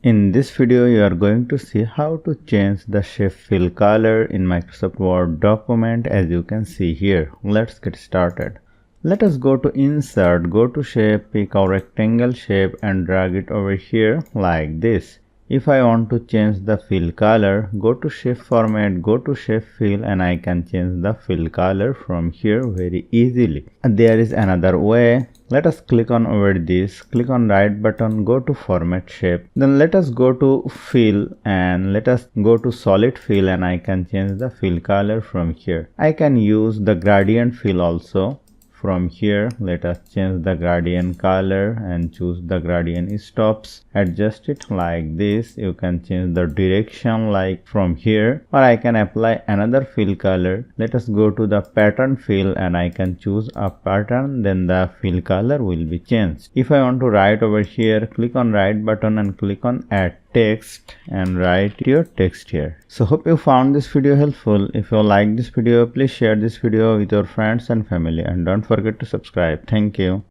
In this video, you are going to see how to change the shape fill color in Microsoft Word document as you can see here. Let's get started. Let us go to Insert, go to Shape, pick our rectangle shape and drag it over here like this. If I want to change the fill color, go to Shape Format, go to Shape Fill and I can change the fill color from here very easily. And there is another way. Let us click on over this, click on right button, go to Format Shape. Then let us go to Fill and let us go to Solid Fill and I can change the fill color from here. I can use the gradient fill also. From here, let us change the gradient color and choose the gradient stops. Adjust it like this. You can change the direction like from here, or I can apply another fill color. Let us go to the pattern fill and I can choose a pattern, then the fill color will be changed. If I want to write over here, click on right button and click on add text and write your text here. So hope you found this video helpful. If you like this video, please share this video with your friends and family and don't forget to subscribe. Thank you.